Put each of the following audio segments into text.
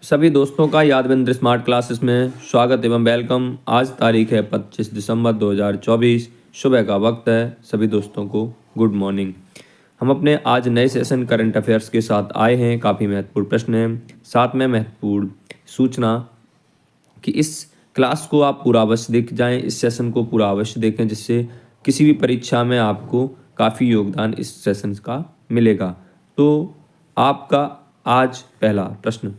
सभी दोस्तों का यादविंद्र स्मार्ट क्लासेस में स्वागत एवं वेलकम। आज तारीख है 25 दिसंबर 2024। सुबह का वक्त है। सभी दोस्तों को गुड मॉर्निंग। हम अपने आज नए सेशन करंट अफेयर्स के साथ आए हैं। काफ़ी महत्वपूर्ण प्रश्न हैं, साथ में महत्वपूर्ण सूचना कि इस क्लास को आप पूरा अवश्य देख जाएं, इस सेशन को पूरा अवश्य देखें, जिससे किसी भी परीक्षा में आपको काफ़ी योगदान इस सेशन का मिलेगा। तो आपका आज पहला प्रश्न,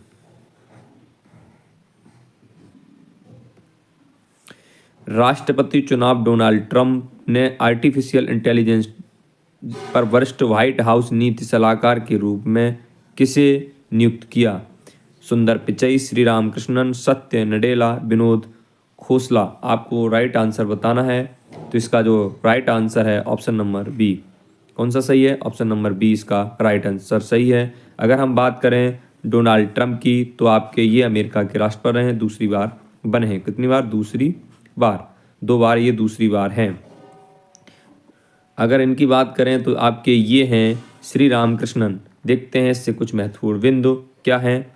राष्ट्रपति चुनाव डोनाल्ड ट्रंप ने आर्टिफिशियल इंटेलिजेंस पर वरिष्ठ व्हाइट हाउस नीति सलाहकार के रूप में किसे नियुक्त किया? सुंदर पिचई, श्री राम कृष्णन, सत्य नडेला, विनोद खोसला। आपको राइट आंसर बताना है। तो इसका जो राइट आंसर है ऑप्शन नंबर बी। कौन सा सही है? ऑप्शन नंबर बी इसका राइट आंसर सही है। अगर हम बात करें डोनाल्ड ट्रंप की, तो आपके ये अमेरिका के राष्ट्रपति रहे हैं, दूसरी बार बने हैं। कितनी बार? दूसरी बार। 2 बार ये दूसरी बार हैं। अगर इनकी बात करें तो आपके ये हैं श्री राम कृष्णन। देखते हैं इससे कुछ महत्वपूर्ण बिंदु क्या हैं।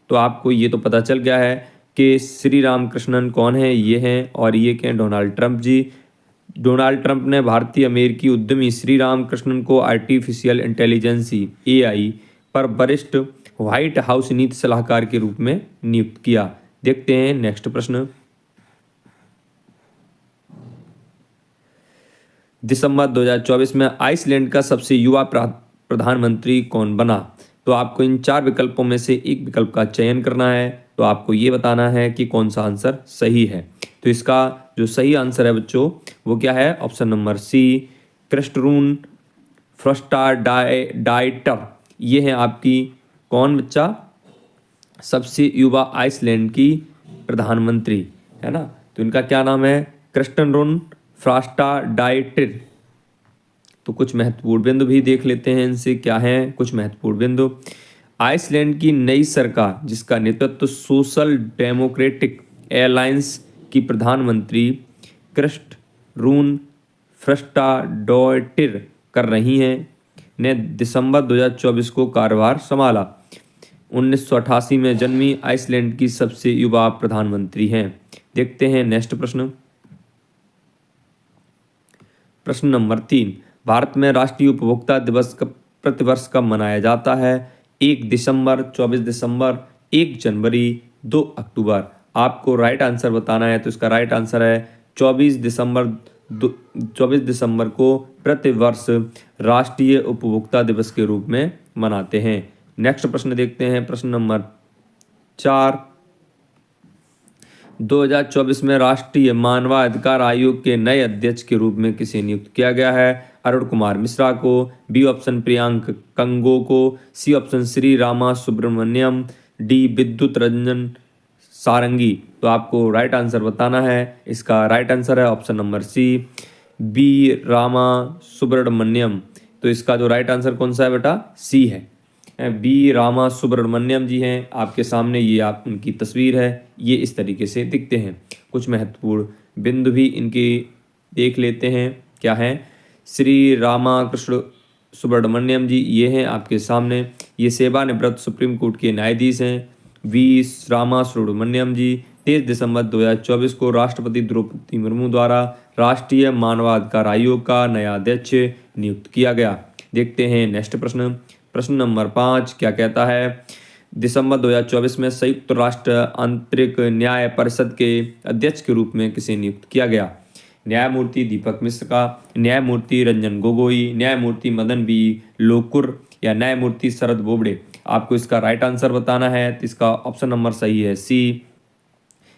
तो आपको ये तो पता चल गया है कि श्री राम कृष्णन कौन है, ये हैं, और ये क्या? डोनाल्ड ट्रंप जी। डोनाल्ड ट्रंप ने भारतीय अमेरिकी उद्यमी श्री राम कृष्णन को आर्टिफिशियल इंटेलिजेंसी AI पर वरिष्ठ व्हाइट हाउस नीति सलाहकार के रूप में नियुक्त किया। देखते हैं नेक्स्ट प्रश्न। दिसंबर 2024 में आइसलैंड का सबसे युवा प्रधानमंत्री कौन बना? तो आपको इन 4 विकल्पों में से एक विकल्प का चयन करना है। तो आपको ये बताना है कि कौन सा आंसर सही है। तो इसका जो सही आंसर है बच्चों, वो क्या है? ऑप्शन नंबर सी, क्रिस्टरून फ्रस्टाडाइटर। ये है आपकी कौन बच्चा? सबसे युवा आइसलैंड की प्रधानमंत्री, है ना। तो इनका क्या नाम है? क्रिस्टरून फ्रस्टाडाइटर। तो कुछ महत्वपूर्ण बिंदु भी देख लेते हैं इनसे क्या हैं कुछ महत्वपूर्ण बिंदु। आइसलैंड की नई सरकार, जिसका नेतृत्व सोशल डेमोक्रेटिक एलायंस की प्रधानमंत्री क्रिस्टरून फ्रस्टाडोइटर कर रही हैं, ने दिसंबर 2024 को कार्यभार संभाला। 1988 में जन्मी आइसलैंड की सबसे युवा प्रधानमंत्री हैं। देखते हैं नेक्स्ट प्रश्न। प्रश्न नंबर 3, भारत में राष्ट्रीय उपभोक्ता दिवस प्रतिवर्ष कब मनाया जाता है? 1 दिसंबर, 24 दिसंबर, 1 जनवरी, 2 अक्टूबर। आपको राइट आंसर बताना है। तो इसका राइट आंसर है 24 दिसंबर। 24 दिसंबर को प्रतिवर्ष राष्ट्रीय उपभोक्ता दिवस के रूप में मनाते हैं। नेक्स्ट प्रश्न देखते हैं। प्रश्न नंबर 4, 2024 में राष्ट्रीय मानवाधिकार आयोग के नए अध्यक्ष के रूप में किसे नियुक्त किया गया है? अरुण कुमार मिश्रा को, बी ऑप्शन प्रियांक कंगो को, C option Shri Rama Subramanyam, D Vidyut Ranjan सारंगी। तो आपको राइट आंसर बताना है। इसका राइट आंसर है option number C, B Rama Subramanyam. तो इसका जो राइट आंसर कौन सा है बेटा? सी है। बी रामा सुब्रमण्यम जी हैं आपके सामने। ये आप उनकी तस्वीर है, ये इस तरीके से दिखते हैं। कुछ महत्वपूर्ण बिंदु भी इनके देख लेते हैं क्या हैं। श्री रामा कृष्ण सुब्रमण्यम जी ये हैं आपके सामने। ये सेवानिवृत्त सुप्रीम कोर्ट के न्यायाधीश हैं। वी रामा सुब्रमण्यम जी 23 दिसंबर 2024 को राष्ट्रपति द्रौपदी मुर्मू द्वारा राष्ट्रीय मानवाधिकार आयोग का नया अध्यक्ष नियुक्त किया गया। देखते हैं नेक्स्ट प्रश्न। प्रश्न नंबर 5 क्या कहता है? दिसंबर 2024 में संयुक्त राष्ट्र आंतरिक न्याय परिषद के अध्यक्ष के रूप में किसे नियुक्त किया गया? न्यायमूर्ति दीपक मिश्र का, न्यायमूर्ति रंजन गोगोई, न्यायमूर्ति मदन बी लोकुर, या न्यायमूर्ति शरद बोबड़े। आपको इसका राइट आंसर बताना है। तो इसका ऑप्शन नंबर सही है सी,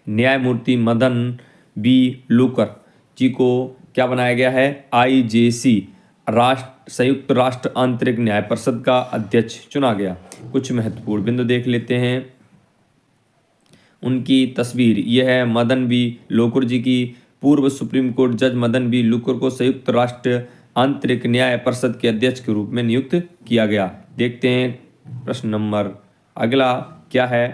न्यायमूर्ति मदन बी लोकुर जी को क्या बनाया गया है? IJC संयुक्त राष्ट्र आंतरिक न्याय परिषद का अध्यक्ष चुना गया। कुछ महत्वपूर्ण बिंदु देख लेते हैं। उनकी तस्वीर यह है मदन बी लोकुर जी की। पूर्व सुप्रीम कोर्ट जज मदन बी लोकुर को संयुक्त राष्ट्र आंतरिक न्याय परिषद के अध्यक्ष के रूप में नियुक्त किया गया। देखते हैं प्रश्न नंबर अगला क्या है।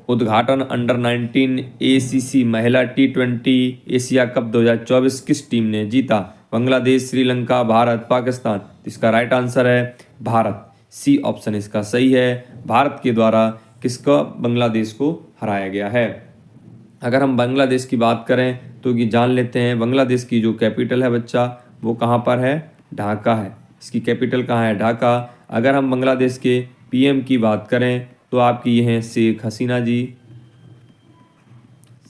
उद्घाटन अंडर 19 ACC महिला T20 एशिया कप 2024 किस टीम ने जीता? बांग्लादेश, श्रीलंका, भारत, पाकिस्तान। इसका राइट आंसर है भारत। सी ऑप्शन इसका सही है। भारत के द्वारा किसका, बांग्लादेश को हराया गया है। अगर हम बांग्लादेश की बात करें तो ये जान लेते हैं, बांग्लादेश की जो कैपिटल है बच्चा वो कहाँ पर है, ढाका है। इसकी कैपिटल कहाँ है, ढाका। अगर हम बांग्लादेश के पीएम की बात करें तो आपकी ये हैं शेख हसीना जी,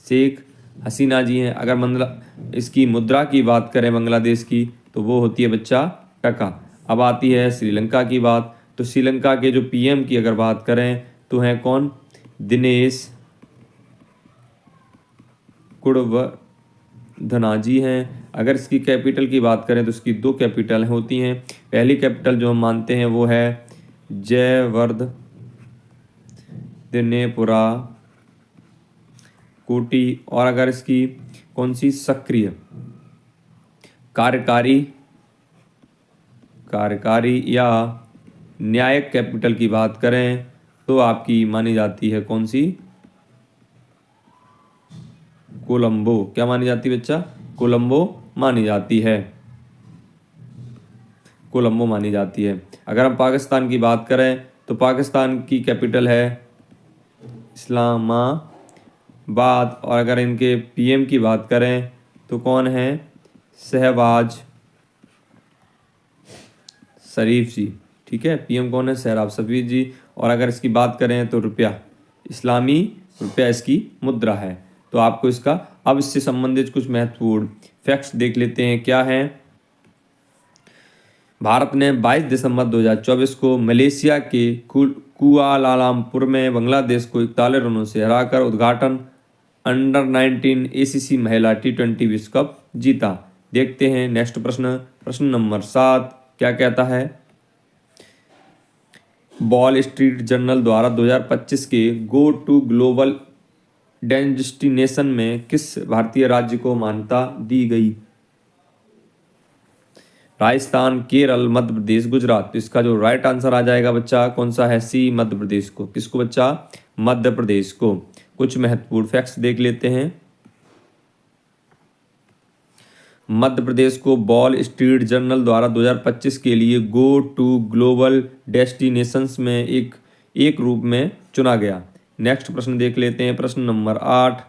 शेख हसीना जी हैं। अगर इसकी मुद्रा की बात करें बांग्लादेश की तो वो होती है बच्चा टका। अब आती है श्रीलंका की बात, तो श्रीलंका के जो पीएम की अगर बात करें तो हैं कौन, दिनेश गुणवर्धनाजी हैं। अगर इसकी कैपिटल की बात करें तो इसकी दो कैपिटल होती हैं। पहली कैपिटल जो हम मानते हैं वो है जयवर्धनेपुरा कोटी। और अगर इसकी कौन सी सक्रिय कार्यकारी या न्यायिक कैपिटल की बात करें तो आपकी मानी जाती है कौन सी, कोलंबो। क्या मानी जाती है बच्चा, कोलंबो मानी जाती है, कोलंबो मानी जाती है। अगर हम पाकिस्तान की बात करें तो पाकिस्तान की कैपिटल है इस्लामाबाद। और अगर इनके पीएम की बात करें तो कौन है, शहबाज शरीफ जी। ठीक है, पीएम कौन है, शहबाज शरीफ जी। और अगर इसकी बात करें तो रुपया, इस्लामी रुपया इसकी मुद्रा है। तो आपको इसका, अब इससे संबंधित कुछ महत्वपूर्ण फैक्ट्स देख लेते हैं क्या हैं। भारत ने 22 दिसंबर 2024 को मलेशिया के कुआलालंपुर में बांग्लादेश को 41 रनों से हराकर उद्घाटन अंडर 19 एसीसी महिला T20 विश्व कप जीता। देखते हैं नेक्स्ट प्रश्न, प्रश्न नंबर 7 क्या कहता है। वॉल स्ट्रीट जर्नल द्वारा 2025 के गो टू ग्लोबल डेस्टिनेशन में किस भारतीय राज्य को मान्यता दी गई, राजस्थान, केरल, मध्य प्रदेश, गुजरात। तो इसका जो राइट आंसर आ जाएगा बच्चा कौन सा है, सी, मध्य प्रदेश को। किसको बच्चा, मध्य प्रदेश को। कुछ महत्वपूर्ण फैक्ट्स देख लेते हैं। मध्य प्रदेश को वॉल स्ट्रीट जर्नल द्वारा 2025 के लिए गो टू ग्लोबल डेस्टिनेशंस में एक रूप में चुना गया। नेक्स्ट प्रश्न देख लेते हैं, प्रश्न नंबर 8।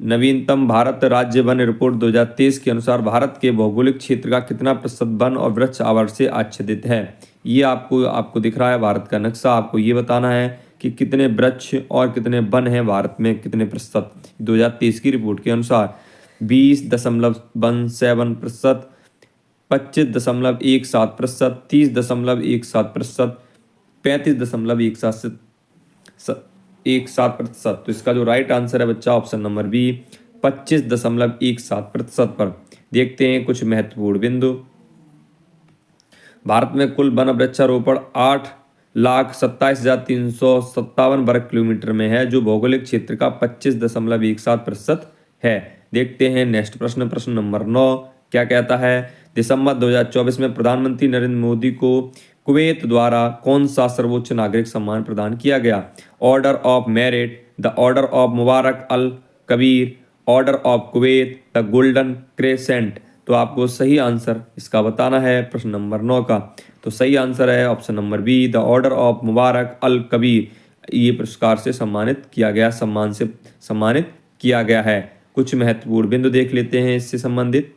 नवीनतम भारत राज्य वन रिपोर्ट 2023 के अनुसार भारत के भौगोलिक क्षेत्र का कितना प्रतिशत वन और वृक्ष आवर से आच्छादित है। ये आपको दिख रहा है भारत का नक्शा। आपको ये बताना है कि कितने वृक्ष और कितने वन हैं भारत में, कितने प्रतिशत। 2023 की रिपोर्ट के अनुसार 20.17%, 25.17%, 30.17%, 35.17%। तो इसका जो राइट आंसर है बच्चा ऑप्शन नंबर बी, 25.17% पर। देखते हैं कुछ महत्वपूर्ण बिंदु। भारत में कुल वन वृक्षारोपण 8,27,357 वर्ग किलोमीटर में है, जो भौगोलिक क्षेत्र का 25.17% है। देखते हैं नेक्स्ट प्रश्न, प्रश्न नंबर 9 क्या कहता है। दिसंबर 2024 में प्रधानमंत्री नरेंद्र मोदी को कुवैत द्वारा कौन सा सर्वोच्च नागरिक सम्मान प्रदान किया गया, order of merit, the order of Mubarak Al Kabir, order of Kuwait, the golden crescent. तो आपको सही आंसर इसका बताना है प्रश्न नंबर 9 का। तो सही आंसर है option number B, the order of Mubarak Al Kabir. ये पुरस्कार से सम्मानित किया गया, सम्मान से सम्मानित किया गया है। कुछ महत्वपूर्ण बिंदु देख लेते हैं इससे संबंधित।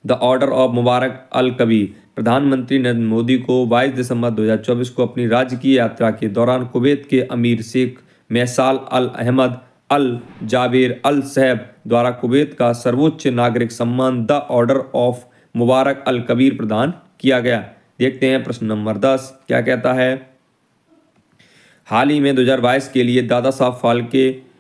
द ऑर्डर ऑफ मुबारक अल कबीर, प्रधानमंत्री नरेंद्र मोदी को 22 दिसंबर 2024 को अपनी राजकीय यात्रा के दौरान कुवैत के अमीर शेख मैसाल अल अहमद अल जाबेर अल सहब द्वारा कुवैत का सर्वोच्च नागरिक सम्मान द ऑर्डर ऑफ मुबारक अल कबीर प्रदान किया गया। देखते हैं प्रश्न नंबर 10 क्या कहता है। हाल ही में 2022 के लिए Dada Saheb Phalke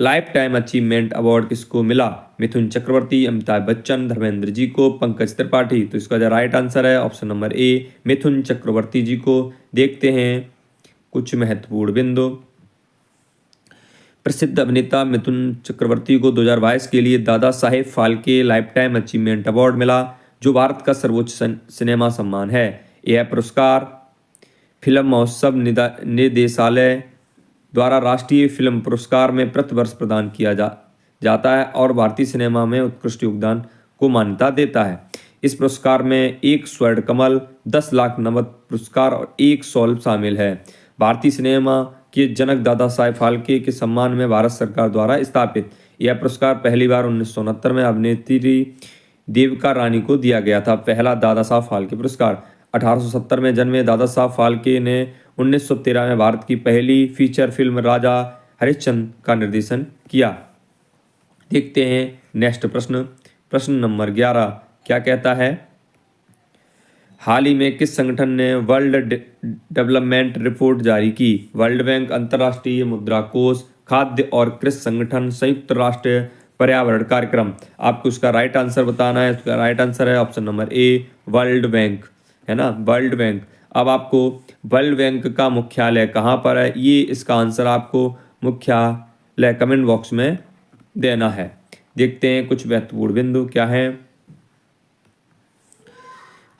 lifetime achievement award किसको मिला, मिथुन चक्रवर्ती, अमिताभ बच्चन, धर्मेंद्र जी को, पंकज त्रिपाठी। तो इसका जो राइट आंसर है option number A, Mithun Chakraborty जी को। देखते हैं कुछ महत्वपूर्ण बिंदु। प्रसिद्ध अभिनेता मिथुन चक्रवर्ती को 2022 के लिए Dada Saheb Phalke lifetime achievement award मिला, जो भारत का सर्वोच्च सिनेमा सम्मान है। यह पुरस्कार फिल्म महोत्सव निदेशालय द्वारा राष्ट्रीय फिल्म पुरस्कार में प्रतिवर्ष प्रदान किया जाता है और भारतीय सिनेमा में उत्कृष्ट योगदान को मान्यता देता है। इस पुरस्कार में 1 स्वर्ण कमल, 10 लाख नगद पुरस्कार और 1 शॉल शामिल है। भारतीय सिनेमा के जनक दादा साहेब फाल्के के सम्मान में भारत सरकार द्वारा स्थापित। यह पुरस्कार पहली बार 1969 में अभिनेत्री देविका रानी को दिया गया था। पहला दादा साहब फाल्के पुरस्कार। 1870 में जन्मे दादा साहब फाल्के ने 1913 में भारत की पहली फीचर फिल्म राजा हरिश्चंद्र का निर्देशन किया। देखते हैं नेक्स्ट प्रश्न। प्रश्न नंबर 11 क्या कहता है? हाल ही में किस संगठन ने वर्ल्ड डेवलपमेंट रिपोर्ट जारी की? वर्ल्ड बैंक, अंतर्राष्ट्रीय मुद्रा कोष, खाद्य और कृषि संगठन, संयुक्त राष्ट्र पर्यावरण कार्यक्रम। आपको उसका राइट आंसर बताना है। उसका राइट आंसर है option number A, world bank, है ना, वर्ल्ड बैंक। अब आपको वर्ल्ड बैंक का मुख्यालय कहाँ पर है, ये इसका आंसर आपको मुख्यालय कमेंट बॉक्स में देना है। देखते हैं कुछ महत्वपूर्ण बिंदु क्या है।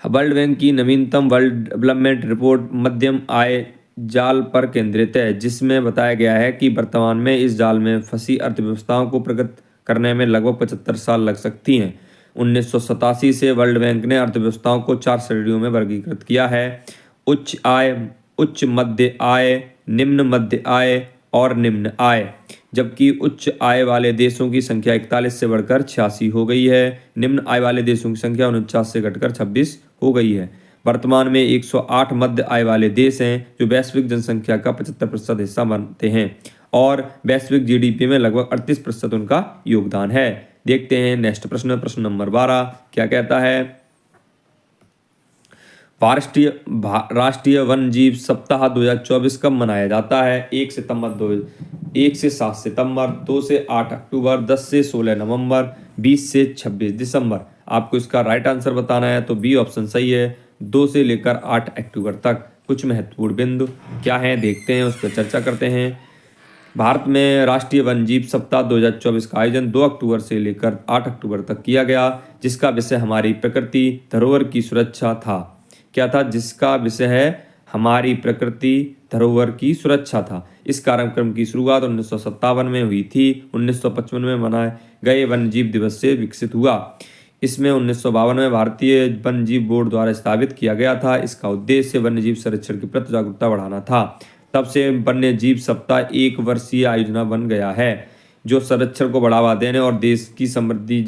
वर्ल्ड बैंक की नवीनतम वर्ल्ड डेवलपमेंट रिपोर्ट मध्यम आय जाल पर केंद्रित है, जिसमें बताया गया है कि वर्तमान में इस जाल में फंसी अर्थव्यवस्थाओं को प्रगति करने में लगभग 75 साल लग सकती हैं। 1987 से वर्ल्ड बैंक ने अर्थव्यवस्थाओं को 4 श्रेणियों में वर्गीकृत किया है: उच्च आय, उच्च मध्य आय, निम्न मध्य आय और निम्न आय। जबकि उच्च आय वाले देशों की संख्या 41 से बढ़कर 86 हो गई है। निम्न आय वाले देशों की संख्या 49 से घटकर 26 हो गई है। वर्तमान में 108 मध्य आय वाले देश हैं, जो वैश्विक जनसंख्या का 75% हिस्सा बनते हैं और वैश्विक जीडीपी में लगभग 38% उनका योगदान है। देखते हैं नेक्स्ट प्रश्न। प्रश्न नंबर 12 क्या कहता है? राष्ट्रीय वन्य जीव सप्ताह 2024 कब मनाया जाता है? 1 से 7 सितंबर, 2 से 8 अक्टूबर, 10 से 16 नवंबर, 20 से 26 दिसंबर। आपको इसका राइट आंसर बताना है, तो बी ऑप्शन सही है, 2 से लेकर 8 अक्टूबर तक। कुछ महत्वपूर्ण बिंदु क्या हैं देखते हैं, उस पर चर्चा करते हैं। भारत में राष्ट्रीय वन्य जीव सप्ताह 2024 का आयोजन 2 अक्टूबर से लेकर 8 अक्टूबर तक किया गया, जिसका विषय हमारी प्रकृति धरोहर की सुरक्षा था। क्या था? जिसका विषय है हमारी प्रकृति धरोहर की सुरक्षा था। इस कार्यक्रम की शुरुआत 1957 में हुई थी। 1955 में मनाए गए वन्यजीव दिवस से विकसित हुआ। इसमें 1952 में भारतीय वन्यजीव बोर्ड द्वारा स्थापित किया गया था। इसका उद्देश्य वन्यजीव संरक्षण के प्रति जागरूकता बढ़ाना था। तब से वन्य जीव सप्ताह 1 वर्षीय आयोजना बन गया है, जो संरक्षण को बढ़ावा देने और देश की समृद्धि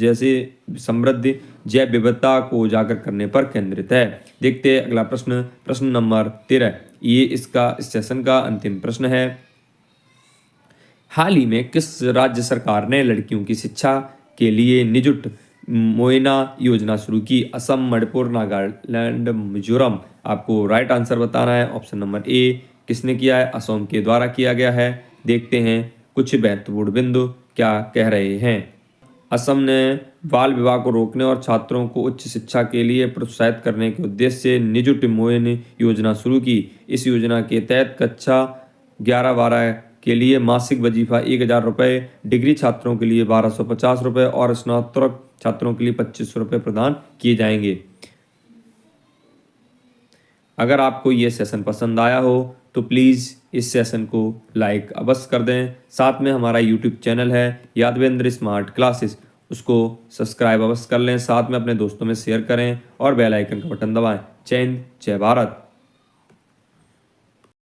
जैव विविधता को उजागर करने पर केंद्रित है। देखते हैं अगला प्रश्न। प्रश्न नंबर 13, ये इस सेशन का अंतिम प्रश्न है। हाल ही में किस राज्य सरकार ने लड़कियों की शिक्षा के लिए निजुट मोइना योजना शुरू की? असम, मणिपुर, नागालैंड, मिजोरम। आपको राइट आंसर बताना है। ऑप्शन नंबर ए, किसने किया है? असम के द्वारा किया गया है। देखते हैं कुछ महत्वपूर्ण बिंदु क्या कह रहे हैं। असम ने बाल विवाह को रोकने और छात्रों को उच्च शिक्षा के लिए प्रोत्साहित करने के उद्देश्य से निजुट मोइन योजना शुरू की। इस योजना के तहत कक्षा 11-12 के लिए मासिक वजीफा 1000 रुपये, डिग्री छात्रों के लिए 1250 रुपये और स्नातक छात्रों के लिए 2500 रुपये प्रदान किए जाएंगे। अगर आपको ये सेशन पसंद आया हो तो प्लीज़ इस सेशन को लाइक अवश्य कर दें। साथ में हमारा यूट्यूब चैनल है यादवेंद्र स्मार्ट क्लासेस, उसको सब्सक्राइब अवश्य कर लें। साथ में अपने दोस्तों में शेयर करें और बेल आइकन का बटन दबाएं। जय हिंद, जय भारत।